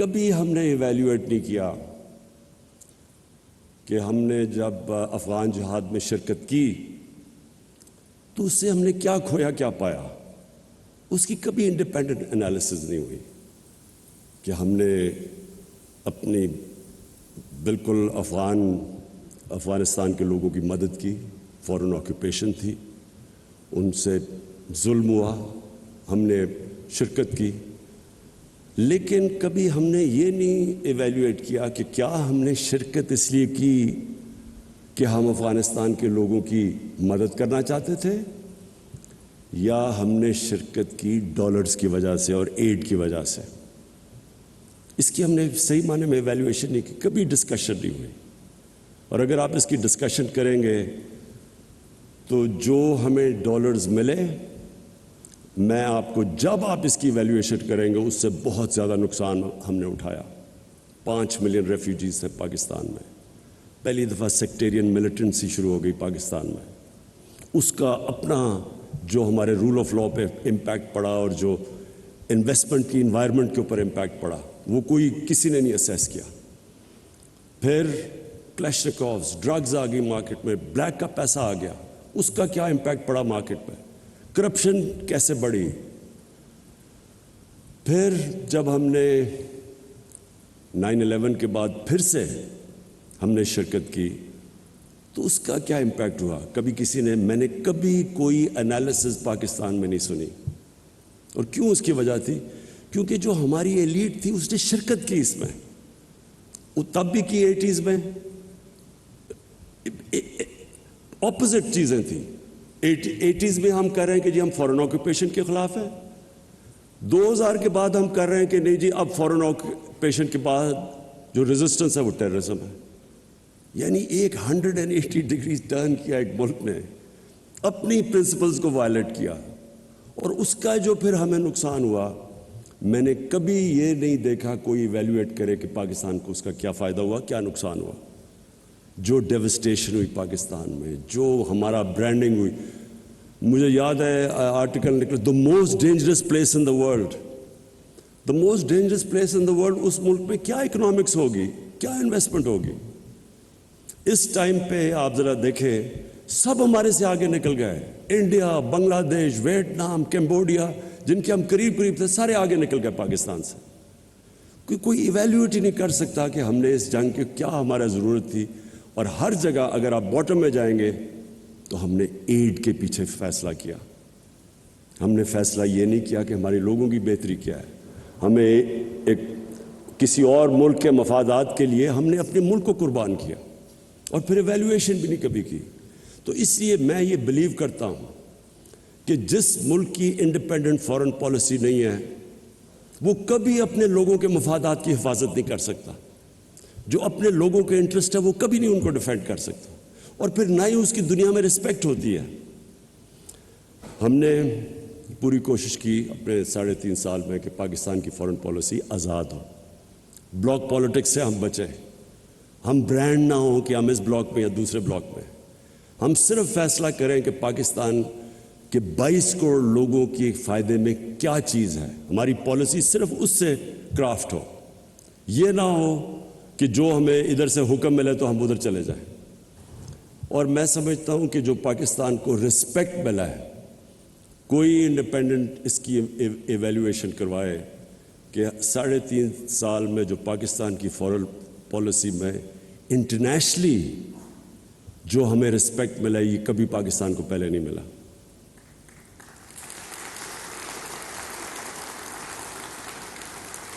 کبھی ہم نے ایویلیویٹ نہیں کیا کہ ہم نے جب افغان جہاد میں شرکت کی تو اس سے ہم نے کیا کھویا کیا پایا. اس کی کبھی انڈیپینڈنٹ انالیسز نہیں ہوئی کہ ہم نے اپنی بالکل افغانستان کے لوگوں کی مدد کی. فورن آکوپیشن تھی, ان سے ظلم ہوا, ہم نے شرکت کی, لیکن کبھی ہم نے یہ نہیں ایویلیویٹ کیا کہ کیا ہم نے شرکت اس لیے کی کہ ہم افغانستان کے لوگوں کی مدد کرنا چاہتے تھے, یا ہم نے شرکت کی ڈالرز کی وجہ سے اور ایڈ کی وجہ سے. اس کی ہم نے صحیح معنی میں ایویلیویشن نہیں کی, کبھی ڈسکشن نہیں ہوئی. اور اگر آپ اس کی ڈسکشن کریں گے تو جو ہمیں ڈالرز ملے, میں آپ کو جب آپ اس کی ایویلیویشن کریں گے اس سے بہت زیادہ نقصان ہم نے اٹھایا. 5 ملین ریفیوجیز تھے پاکستان میں. پہلی دفعہ سیکٹیرین ملیٹنسی شروع ہو گئی پاکستان میں. اس کا اپنا جو ہمارے رول آف لا پہ امپیکٹ پڑا اور جو انویسٹمنٹ کی انوائرمنٹ کے اوپر امپیکٹ پڑا, وہ کوئی کسی نے نہیں اسیس کیا. پھر کلیشنکوفز, ڈرگز آ گئی مارکیٹ میں, بلیک کا پیسہ آ گیا, اس کا کیا امپیکٹ پڑا مارکیٹ پہ, کرپشن کیسے بڑھی. پھر جب ہم نے 9/11 کے بعد پھر سے ہم نے شرکت کی تو اس کا کیا امپیکٹ ہوا, کبھی کسی نے, میں نے کبھی کوئی انالیسز پاکستان میں نہیں سنی. اور کیوں اس کی وجہ تھی, کیونکہ جو ہماری ایلیٹ تھی اس نے شرکت کی اس میں. وہ تب بھی کی 80s میں, اپوزٹ چیزیں تھیں. 80s میں ہم کر رہے ہیں کہ جی ہم فورن آکوپیشن کے خلاف ہیں. 2000 کے بعد ہم کر رہے ہیں کہ نہیں جی اب فورن آکوپیشن کے بعد جو ریزسٹنس ہے وہ ٹیررزم ہے. یعنی ایک 180 ڈگریز ٹرن کیا ایک ملک نے, اپنی پرنسپلز کو وائلیٹ کیا, اور اس کا جو پھر ہمیں نقصان ہوا, میں نے کبھی یہ نہیں دیکھا کوئی ایویلیویٹ کرے کہ پاکستان کو اس کا کیا فائدہ ہوا, کیا نقصان ہوا. جو ڈیوسٹیشن ہوئی پاکستان میں, جو ہمارا برانڈنگ ہوئی. مجھے یاد ہے آرٹیکل نکلا, the most dangerous place in the world. The most dangerous place in the world, اس ملک میں کیا اکنامکس ہوگی, کیا انویسٹمنٹ ہوگی. اس ٹائم پہ آپ ذرا دیکھیں, سب ہمارے سے آگے نکل گئے. انڈیا, بنگلہ دیش, ویتنام, کمبوڈیا, جن کے ہم قریب تھے, سارے آگے نکل گئے پاکستان سے. کوئی ایویلیویٹ ہی نہیں کر سکتا کہ ہم نے اس جنگ کی کیا ہمارا ضرورت تھی. اور ہر جگہ اگر آپ باٹم میں جائیں گے تو ہم نے ایڈ کے پیچھے فیصلہ کیا. ہم نے فیصلہ یہ نہیں کیا کہ ہمارے لوگوں کی بہتری کیا ہے. ہمیں ایک کسی اور ملک کے مفادات کے لیے ہم نے اپنے ملک کو قربان کیا, اور پھر ایویلیویشن بھی نہیں کبھی کی. تو اس لیے میں یہ بلیو کرتا ہوں کہ جس ملک کی انڈیپینڈنٹ فارن پالیسی نہیں ہے وہ کبھی اپنے لوگوں کے مفادات کی حفاظت نہیں کر سکتا. جو اپنے لوگوں کے انٹرسٹ ہے وہ کبھی نہیں ان کو ڈیفینڈ کر سکتا, اور پھر نہ ہی اس کی دنیا میں رسپیکٹ ہوتی ہے. ہم نے پوری کوشش کی اپنے 3.5 سال میں کہ پاکستان کی فارن پالیسی آزاد ہو. بلاک پالیٹکس سے ہم بچیں. ہم برانڈ نہ ہوں کہ ہم اس بلاک میں یا دوسرے بلاک میں. ہم صرف فیصلہ کریں کہ پاکستان کے 22 کروڑ لوگوں کے فائدے میں کیا چیز ہے. ہماری پالیسی صرف اس سے کرافٹ ہو. یہ نہ ہو کہ جو ہمیں ادھر سے حکم ملے تو ہم ادھر چلے جائیں. اور میں سمجھتا ہوں کہ جو پاکستان کو رسپیکٹ ملا ہے, کوئی انڈیپینڈنٹ اس کی ایویلیویشن کروائے کہ 3.5 سال میں جو پاکستان کی فارن پالیسی میں انٹرنیشنلی جو ہمیں رسپیکٹ ملا, یہ کبھی پاکستان کو پہلے نہیں ملا.